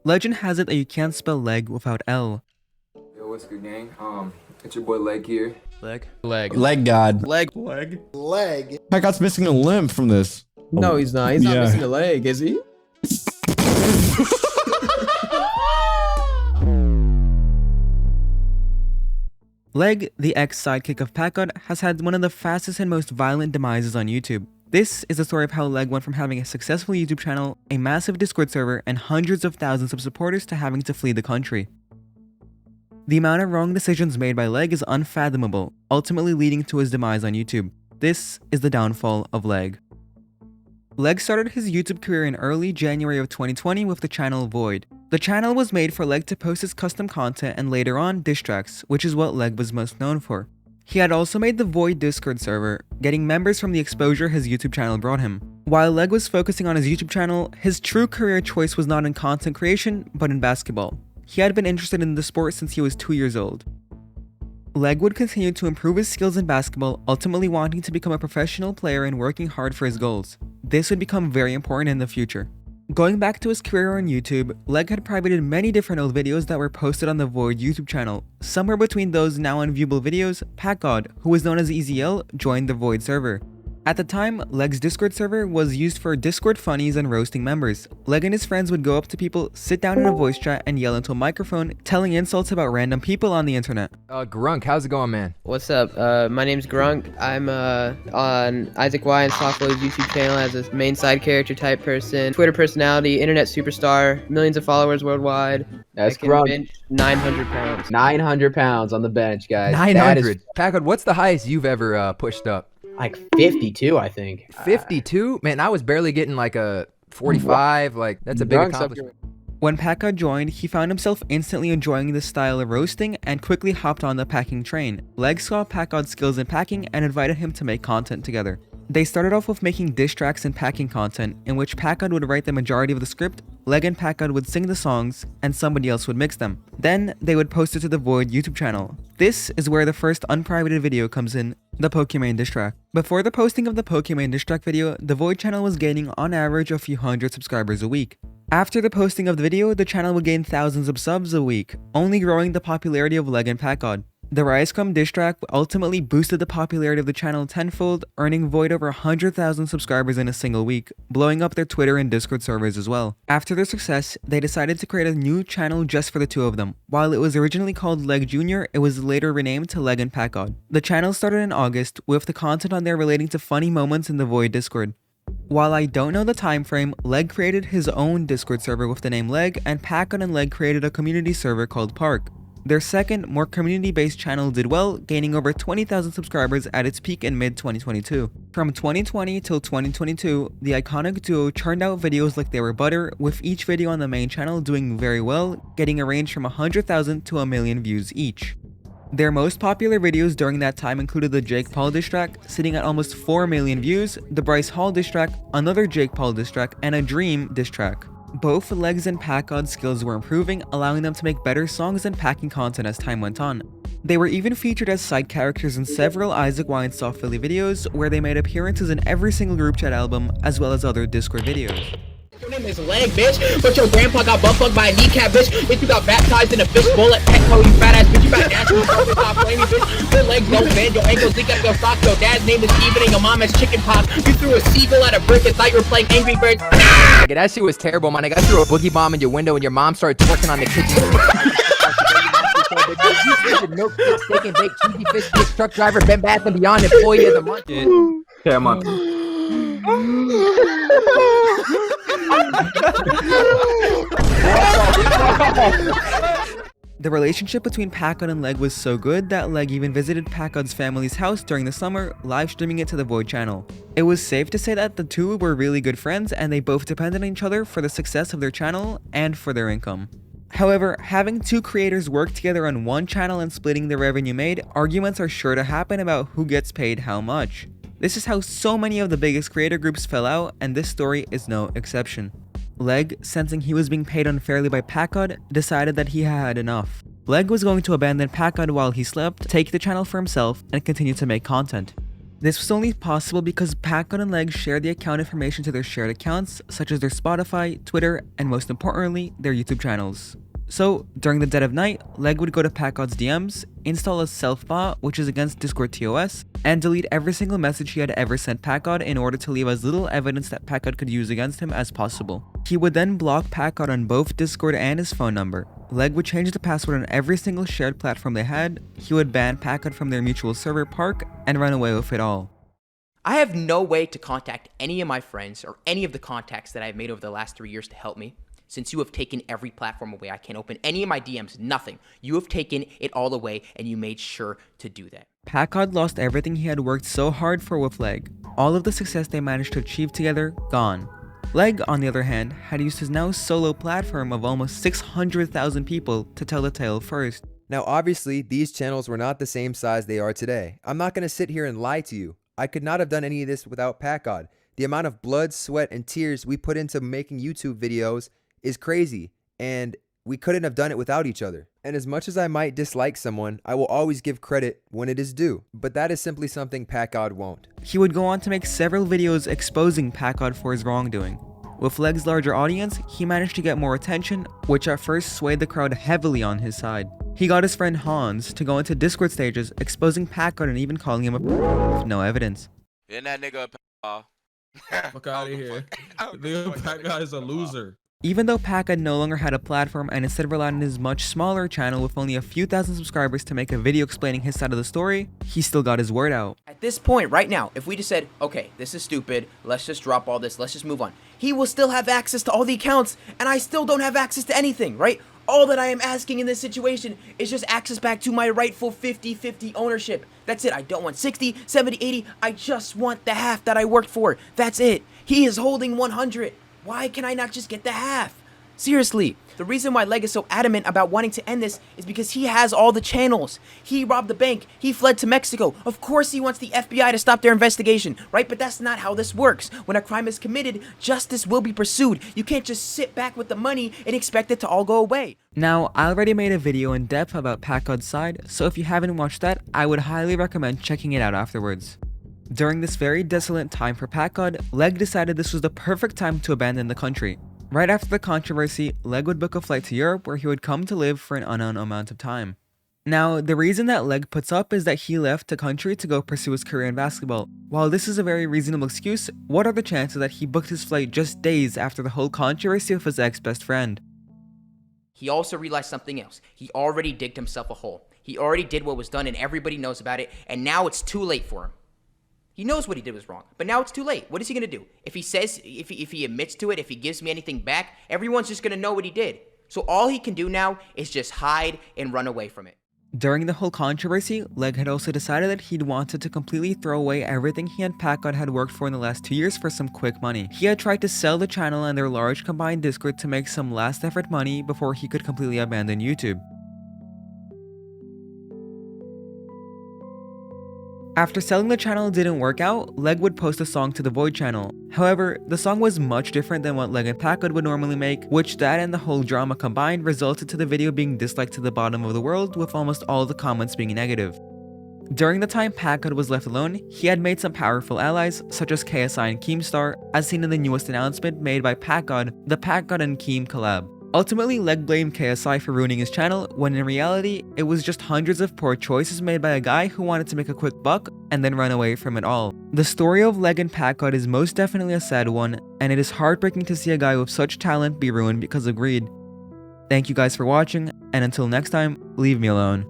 Legend has it that you can't spell leg without L. Yo, what's good, gang? It's your boy Leg here. Leg. Leg God. Leg. Pacgod's missing a limb from this. No, he's not. He's not Yeah. missing a leg, is he? Leg, the ex-sidekick of Packgod, has had one of the fastest and most violent demises on YouTube. This is the story of how Leg went from having a successful YouTube channel, a massive Discord server, and hundreds of thousands of supporters to having to flee the country. The amount of wrong decisions made by Leg is unfathomable, ultimately leading to his demise on YouTube. This is the downfall of Leg. Leg started his YouTube career in early January of 2020 with the channel Void. The channel was made for Leg to post his custom content and later on diss tracks, which is what Leg was most known for. He had also made the Void Discord server, getting members from the exposure his YouTube channel brought him. While Leg was focusing on his YouTube channel, his true career choice was not in content creation, but in basketball. He had been interested in the sport since he was 2 years old. Leg would continue to improve his skills in basketball, ultimately wanting to become a professional player and working hard for his goals. This would become very important in the future. Going back to his career on YouTube, Leg had privated many different old videos that were posted on the Void YouTube channel. Somewhere between those now unviewable videos, Packgod, who was known as EZL, joined the Void server. At the time, Leg's Discord server was used for Discord funnies and roasting members. Leg and his friends would go up to people, sit down in a voice chat, and yell into a microphone, telling insults about random people on the internet. Grunk, how's it going, man? What's up? My name's Grunk. I'm on isaacwhy and Softlo's YouTube channel as a main side character type person, Twitter personality, internet superstar, millions of followers worldwide. That's I can Grunk. bench 900 pounds. 900 pounds on the bench, guys. 900. Packgod, what's the highest you've ever pushed up? Like 52, I think. 52? Man, I was barely getting like a 45. Like, that's a big Grunk's up accomplishment. When Packgod joined, he found himself instantly enjoying this style of roasting and quickly hopped on the packing train. Leg saw Packgod's skills in packing and invited him to make content together. They started off with making diss tracks and packing content, in which Packgod would write the majority of the script, Leg and Packgod would sing the songs, and somebody else would mix them. Then, they would post it to the Void YouTube channel. This is where the first unprivated video comes in, the Pokemon diss track. Before the posting of the Pokemon diss track video, the Void channel was gaining on average a few hundred subscribers a week. After the posting of the video, the channel would gain thousands of subs a week, only growing the popularity of Leg and Packgod. The Rise Come diss track ultimately boosted the popularity of the channel tenfold, earning Void over 100,000 subscribers in a single week, blowing up their Twitter and Discord servers as well. After their success, they decided to create a new channel just for the two of them. While it was originally called Leg Jr., it was later renamed to Leg and Packgod. The channel started in August, with the content on there relating to funny moments in the Void Discord. While I don't know the time frame, Leg created his own Discord server with the name Leg, and Packgod and Leg created a community server called Park. Their second, more community-based channel did well, gaining over 20,000 subscribers at its peak in mid-2022. From 2020 till 2022, the iconic duo churned out videos like they were butter, with each video on the main channel doing very well, getting a range from 100,000 to 1 million views each. Their most popular videos during that time included the Jake Paul diss track, sitting at almost 4 million views, the Bryce Hall diss track, another Jake Paul diss track, and a Dream diss track. Both Leg's and Packgod's skills were improving, allowing them to make better songs and packing content as time went on. They were even featured as side characters in several isaacwhy and Soft Philly videos, where they made appearances in every single group chat album, as well as other Discord videos. Your name is Leg, bitch, but your grandpa got butt fucked by a kneecap, bitch. Bitch, you got baptized in a fish bowl at Petco, you fat ass bitch. You got dancing with your top flaming, bitch. Your legs don't bend, your ankles leak up your socks. Your dad's name is Steven and your mom has chicken pox. You threw a seagull at a brick and thought you were playing Angry Birds. Nigga, that shit was terrible, man. I threw a boogie bomb in your window and your mom started twerking on the kitchen. Milk, steak and baked, cheesy fish, fish, truck driver, Ben Bath and Beyond, employee of the month. Yeah, I'm on. The relationship between Packgod and Leg was so good that Leg even visited Packgod's family's house during the summer, live streaming it to the Void channel. It was safe to say that the two were really good friends and they both depended on each other for the success of their channel and for their income. However, having two creators work together on one channel and splitting the revenue made, arguments are sure to happen about who gets paid how much. This is how so many of the biggest creator groups fell out, and this story is no exception. Leg, sensing he was being paid unfairly by Packgod, decided that he had enough. Leg was going to abandon Packgod while he slept, take the channel for himself, and continue to make content. This was only possible because Packgod and Leg shared the account information to their shared accounts, such as their Spotify, Twitter, and most importantly, their YouTube channels. So, during the dead of night, Leg would go to Packgod's DMs, install a self-bot, which is against Discord TOS, and delete every single message he had ever sent Packgod in order to leave as little evidence that Packgod could use against him as possible. He would then block Packgod on both Discord and his phone number. Leg would change the password on every single shared platform they had, he would ban Packgod from their mutual server Park, and run away with it all. I have no way to contact any of my friends or any of the contacts that I've made over the last 3 years to help me. Since you have taken every platform away, I can't open any of my DMs, nothing. You have taken it all away, and you made sure to do that. Packgod lost everything he had worked so hard for with Leg. All of the success they managed to achieve together, gone. Leg, on the other hand, had used his now solo platform of almost 600,000 people to tell the tale first. Now obviously, these channels were not the same size they are today. I'm not going to sit here and lie to you. I could not have done any of this without Packgod. The amount of blood, sweat, and tears we put into making YouTube videos is crazy, and we couldn't have done it without each other. And as much as I might dislike someone, I will always give credit when it is due, but that is simply something Packgod won't. He would go on to make several videos exposing Packgod for his wrongdoing. With Leg's larger audience, he managed to get more attention, which at first swayed the crowd heavily on his side. He got his friend Hans to go into Discord stages, exposing Packgod and even calling him a with no evidence. Isn't that nigga a Fuck out of here. Nigga, Packgod is a loser. Even though Packgod no longer had a platform and instead relied on his much smaller channel with only a few thousand subscribers to make a video explaining his side of the story, he still got his word out. At this point, right now, if we just said, okay, this is stupid, let's just drop all this, let's just move on, he will still have access to all the accounts, and I still don't have access to anything, right? All that I am asking in this situation is just access back to my rightful 50-50 ownership. That's it. I don't want 60, 70, 80. I just want the half that I worked for. That's it. He is holding 100. Why can I not just get the half? Seriously, the reason why Leg is so adamant about wanting to end this is because he has all the channels. He robbed the bank. He fled to Mexico. Of course he wants the FBI to stop their investigation, right? But that's not how this works. When a crime is committed, justice will be pursued. You can't just sit back with the money and expect it to all go away. Now, I already made a video in depth about Packgod's side, so if you haven't watched that, I would highly recommend checking it out afterwards. During this very desolate time for Packgod, Leg decided this was the perfect time to abandon the country. Right after the controversy, Leg would book a flight to Europe where he would come to live for an unknown amount of time. Now, the reason that Leg puts up is that he left the country to go pursue his career in basketball. While this is a very reasonable excuse, what are the chances that he booked his flight just days after the whole controversy with his ex-best friend? He also realized something else. He already digged himself a hole. He already did what was done and everybody knows about it, and now it's too late for him. He knows what he did was wrong, but now it's too late. What is he going to do? If he says, if he admits to it, if he gives me anything back, everyone's just going to know what he did. So all he can do now is just hide and run away from it. During the whole controversy, Leg had also decided that he'd wanted to completely throw away everything he and Packgod had worked for in the last 2 years for some quick money. He had tried to sell the channel and their large combined Discord to make some last effort money before he could completely abandon YouTube. After selling the channel didn't work out, Leg would post a song to the Void channel. However, the song was much different than what Leg and Packgod would normally make, which that and the whole drama combined resulted to the video being disliked to the bottom of the world, with almost all the comments being negative. During the time Packgod was left alone, he had made some powerful allies, such as KSI and Keemstar, as seen in the newest announcement made by Packgod, the Packgod and Keem collab. Ultimately, Leg blamed KSI for ruining his channel, when in reality, it was just hundreds of poor choices made by a guy who wanted to make a quick buck and then run away from it all. The story of Leg and Packgod is most definitely a sad one, and it is heartbreaking to see a guy with such talent be ruined because of greed. Thank you guys for watching, and until next time, leave me alone.